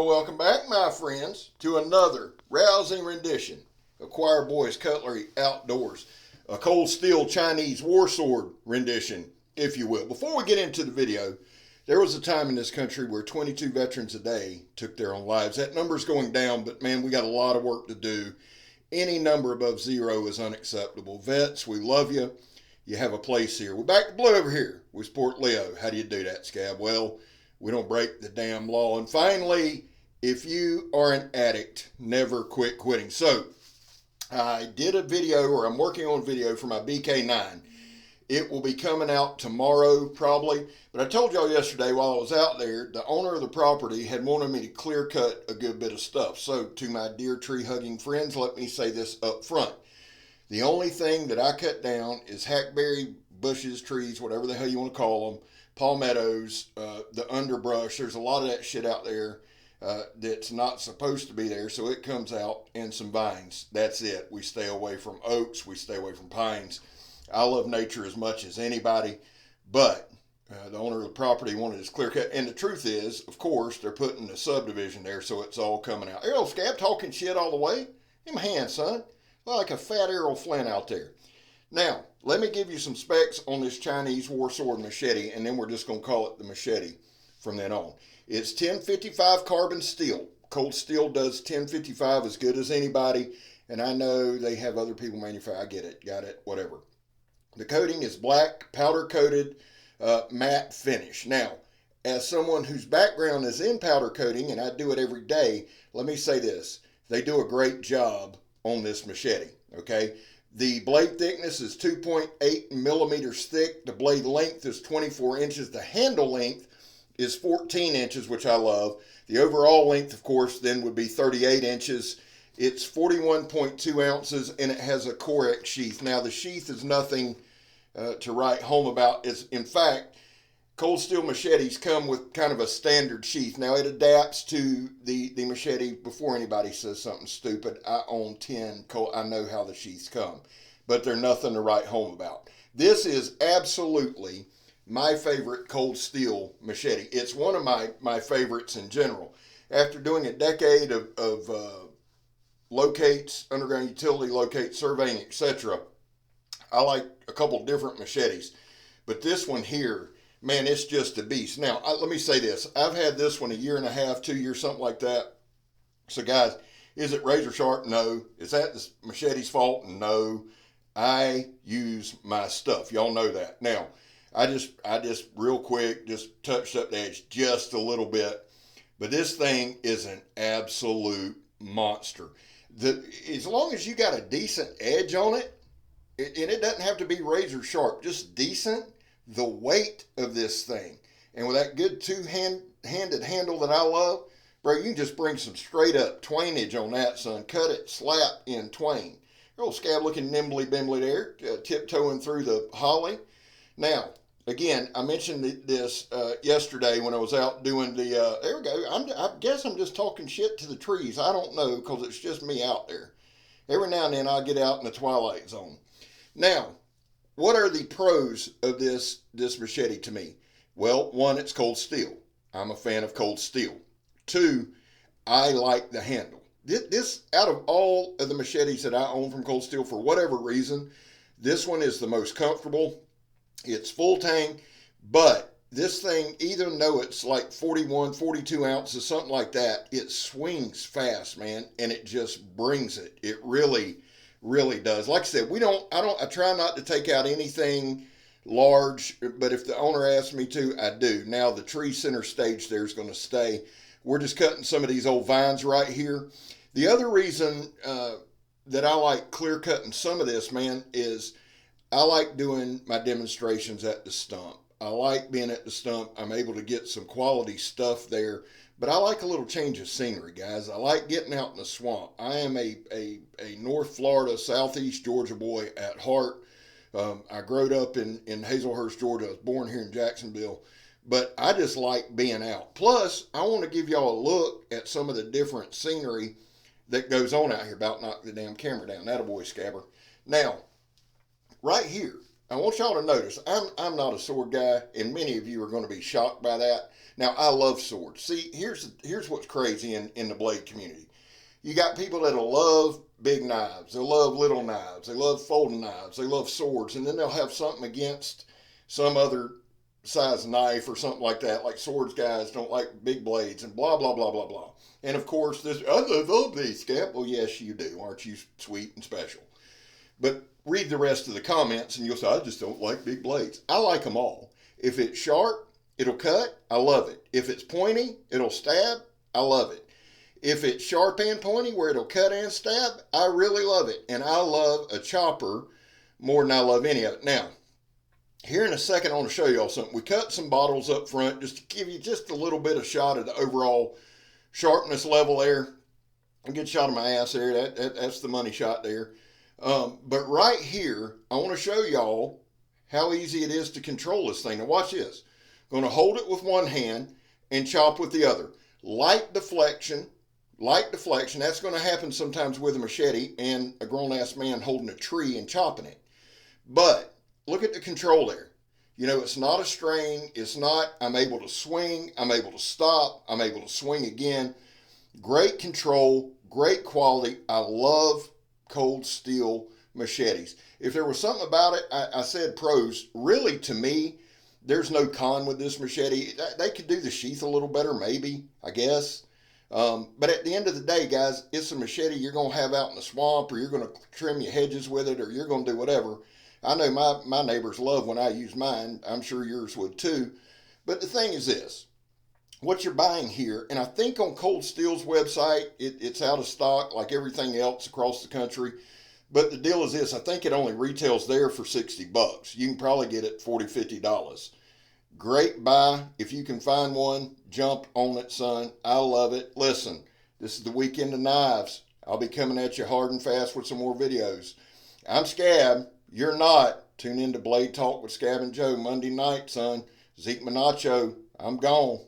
Well, welcome back, my friends, to another rousing rendition of Choir Boys Cutlery Outdoors, a cold steel Chinese war sword rendition, if you will. Before we get into the video, there was a time in this country where 22 veterans a day took their own lives. That number's going down, but man, we got a lot of work to do. Any number above zero is unacceptable. Vets, we love you. You have a place here. We're back to blue over here. We support Leo. How do you do that, Scab? Well, we don't break the damn law. And finally, if you are an addict, never quit quitting. So, I did a video, or I'm working on a video for my BK9. It will be coming out tomorrow, probably. But I told y'all yesterday while I was out there, the owner of the property had wanted me to clear cut a good bit of stuff. So, to my dear tree-hugging friends, let me say this up front. The only thing that I cut down is hackberry bushes, trees, whatever the hell you want to call them, palmettos, the underbrush. There's a lot of that shit out there that's not supposed to be there, so it comes out, and some vines. That's it. We stay away from oaks. We stay away from pines. I love nature as much as anybody, but the owner of the property wanted this clear cut. And the truth is, of course, they're putting a subdivision there, so it's all coming out. Errol Scab talking shit all the way. Give him a hand, son. Like a fat Errol Flynn out there. Now, let me give you some specs on this Chinese war sword machete, and then we're just going to call it the machete from then on. It's 1055 carbon steel. Cold Steel does 1055 as good as anybody, and I know they have other people manufacture. I get it, got it, whatever. The coating is black, powder coated, matte finish. Now, as someone whose background is in powder coating, and I do it every day, let me say this. They do a great job on this machete, okay? The blade thickness is 2.8 millimeters thick. The blade length is 24 inches. The handle length is 14 inches, which I love. The overall length, of course, then would be 38 inches. It's 41.2 ounces, and it has a Corex sheath. Now, the sheath is nothing to write home about. It's, in fact, Cold Steel machetes come with kind of a standard sheath. Now, it adapts to the machete. Before anybody says something stupid, I own 10. I know how the sheaths come, but they're nothing to write home about. This is absolutely my favorite Cold Steel machete. It's one of my favorites in general. After doing a decade of locates, underground utility locates, surveying, etc., I like a couple different machetes, but this one here, man, it's just a beast. Now, let me say this. I've had this one a year and a half, 2 years, something like that. So, guys, is it razor sharp? No. Is that the machete's fault? No. I use my stuff. Y'all know that. Now, I just real quick, just touched up the edge just a little bit. But this thing is an absolute monster. As long as you got a decent edge on it, and it doesn't have to be razor sharp, just decent, the weight of this thing, and with that good two-handed handle that I love, bro, you can just bring some straight up twainage on that, son. Cut it, slap in twain. Your old Scab looking nimbly bimbly there, tiptoeing through the holly. Now, again, I mentioned this yesterday when I was out doing the, there we go. I guess I'm just talking shit to the trees. I don't know, because it's just me out there. Every now and then I'll get out in the twilight zone. Now, what are the pros of this machete to me? Well, one, it's Cold Steel. I'm a fan of Cold Steel. Two, I like the handle. This, out of all of the machetes that I own from Cold Steel, for whatever reason, this one is the most comfortable. It's full tang, but this thing, even though it's like 41, 42 ounces, something like that, it swings fast, man, and it just brings it. It really does. Like I said, I try not to take out anything large, but if the owner asks me to, I do. Now, the tree center stage there is going to stay. We're just cutting some of these old vines right here. The other reason that I like clear cutting some of this, man, is I like doing my demonstrations at the stump. I like being at the stump. I'm able to get some quality stuff there. But I like a little change of scenery, guys. I like getting out in the swamp. I am a North Florida, Southeast Georgia boy at heart. I grew up in Hazelhurst, Georgia. I was born here in Jacksonville. But I just like being out. Plus, I want to give y'all a look at some of the different scenery that goes on out here. About knock the damn camera down. That a boy, Scabber. Now, right here, I want y'all to notice, I'm not a sword guy, and many of you are going to be shocked by that. Now, I love swords. See, here's what's crazy in the blade community. You got people that'll love big knives, they'll love little knives, they love folding knives, they love swords, and then they'll have something against some other size knife or something like that. Like swords guys don't like big blades and blah blah blah blah blah. And of course, this I love these, Scap. Well, yes, you do. Aren't you sweet and special? But read the rest of the comments and you'll say, I just don't like big blades. I like them all. If it's sharp, it'll cut. I love it. If it's pointy, it'll stab. I love it. If it's sharp and pointy where it'll cut and stab, I really love it. And I love a chopper more than I love any of it. Now, here in a second, I want to show y'all something. We cut some bottles up front just to give you just a little bit of shot of the overall sharpness level there. A good shot of my ass there. That's the money shot there. But right here, I want to show y'all how easy it is to control this thing. Now watch this. I'm going to hold it with one hand and chop with the other. Light deflection. That's going to happen sometimes with a machete and a grown-ass man holding a tree and chopping it. But look at the control there. You know, it's not a strain. It's not, I'm able to swing. I'm able to stop. I'm able to swing again. Great control. Great quality. I love cold steel machetes. If there was something about it, I said pros. Really, to me, there's no con with this machete. They could do the sheath a little better, maybe, I guess. But at the end of the day, guys, it's a machete you're going to have out in the swamp, or you're going to trim your hedges with it, or you're going to do whatever. I know my neighbors love when I use mine. I'm sure yours would too. But the thing is this. What you're buying here, and I think on Cold Steel's website, it's out of stock like everything else across the country. But the deal is this. I think it only retails there for $60. You can probably get it $40, $50. Great buy. If you can find one, jump on it, son. I love it. Listen, this is the weekend of knives. I'll be coming at you hard and fast with some more videos. I'm Scab. You're not. Tune in to Blade Talk with Scab and Joe Monday night, son. Zeke Manacho. I'm gone.